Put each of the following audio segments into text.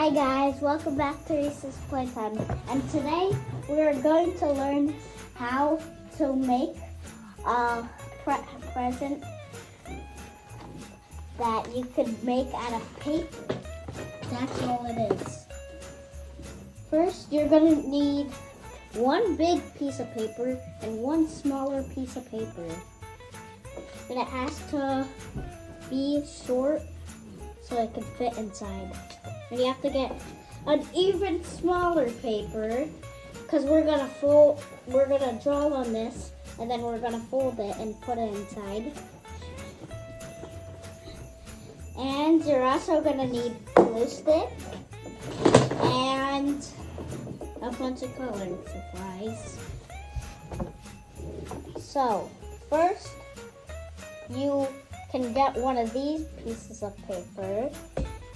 Hi guys, welcome back to Rhys's Playtime. And today we are going to learn how to make a present that you could make out of paper. That's all it is. First, you're going to need one big piece of paper and one smaller piece of paper. And it has to be short so it can fit inside. And you have to get an even smaller paper because we're gonna draw on this and then we're gonna fold it and put it inside. And you're also gonna need glue stick and a bunch of coloring supplies. So first, you can get one of these pieces of paper,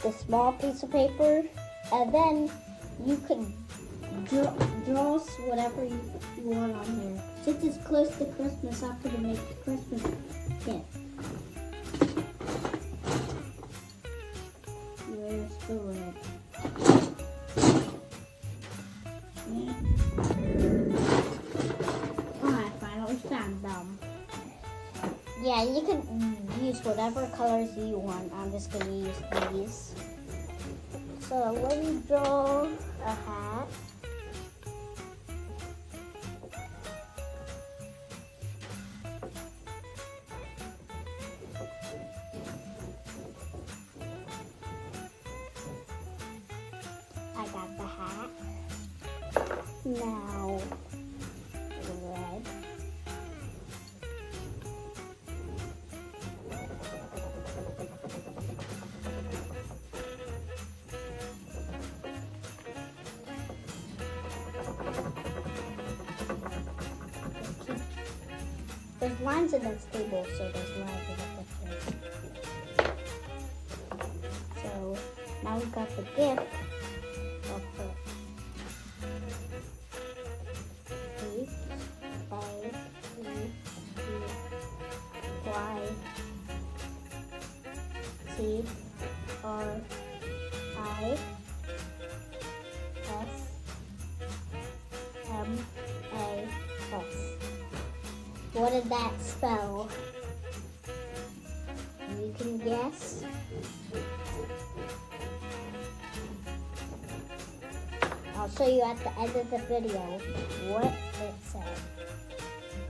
the small piece of paper, and then you can draw whatever you want on here. Since it's close to Christmas, I'm going to make the Christmas gift. Where's the red? Oh, I finally found them. Yeah, you can use whatever colors you want. I'm just going to use these. So let me draw a hat. I got the hat. Now, red. There's lines in this table, so there's lines in the picture. So now we got the gift of her. H A E Y T R I S M A S. What did that spell? You can guess. I'll show you at the end of the video what it said.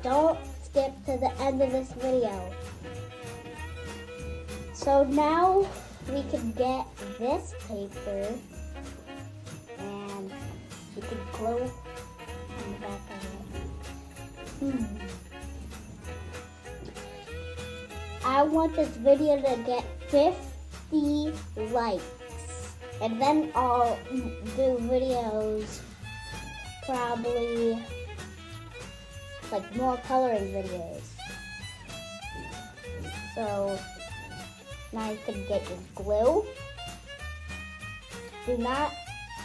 Don't skip to the end of this video. So now we can get this paper and we can glue on the back of it. I want this video to get 50 likes. And then I'll do videos, probably like more coloring videos. So now you can get your glue. Do not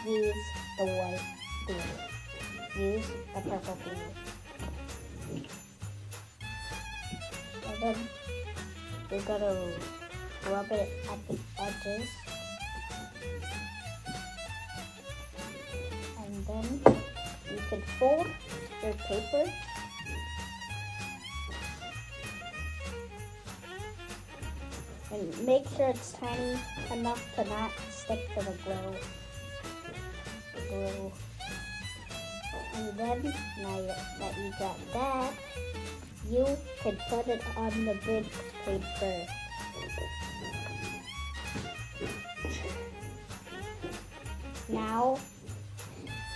use the white glue. Use the purple glue. And then we're gonna rub it at the edges. And then you can fold your paper. And make sure it's tiny enough to not stick to the glue. And then, now that you got that, you can put it on the big paper. Now,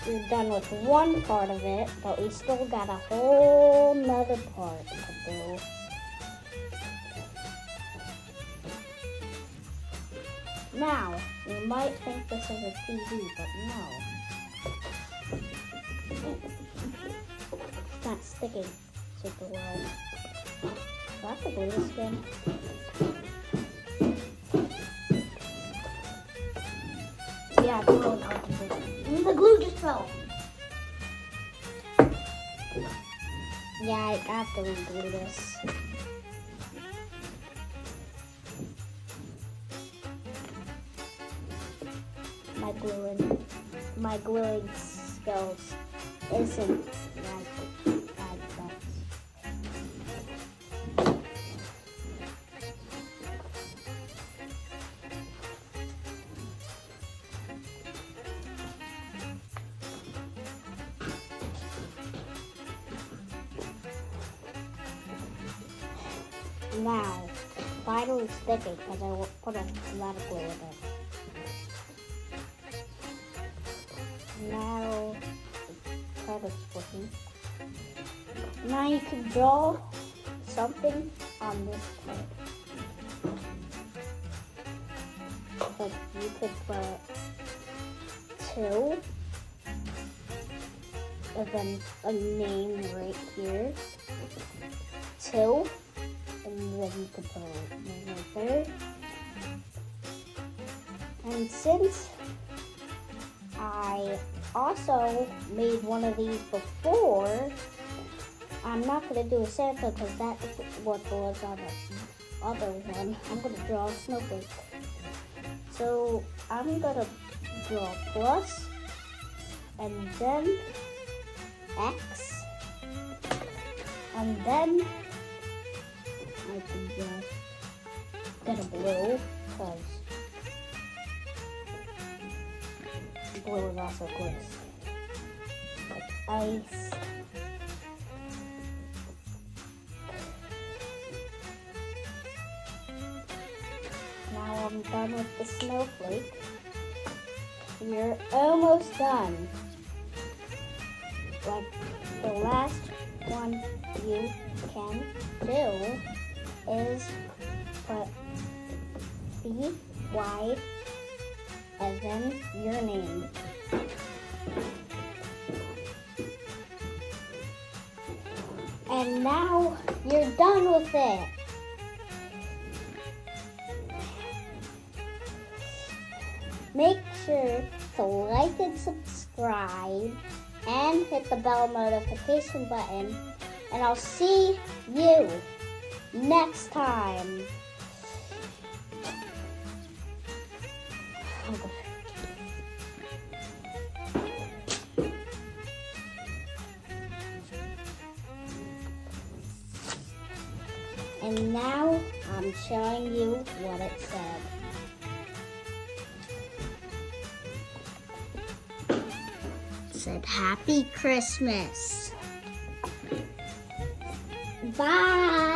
we're done with one part of it, but we still got a whole nother part to do. Now, you might think this is a TV, but no. It's not sticking super well. So I have to glue this again. Yeah, it's going out the glue. The glue just fell. Yeah, I have to reglue this. My my gluing skills isn't like that. Now, finally sticking because I will put a lot of glue in it. Now, it's kind of squishy. Now you can draw something on this part. Like you could put 2, and then a name right here. 2. And then you could put a name right there. And since I also made one of these before, I'm not going to do a Santa because that's what was on the other one. I'm going to draw a snowflake. So I'm going to draw plus, and then X, and then I can just get a blue because blue is also close. Like ice. Now I'm done with the snowflake. We're almost done. Like the last one you can do is put BY and then your name. And now you're done with it. Make sure to like and subscribe and hit the bell notification button. And I'll see you next time. And now I'm showing you what it said. It said Happy Christmas. Bye.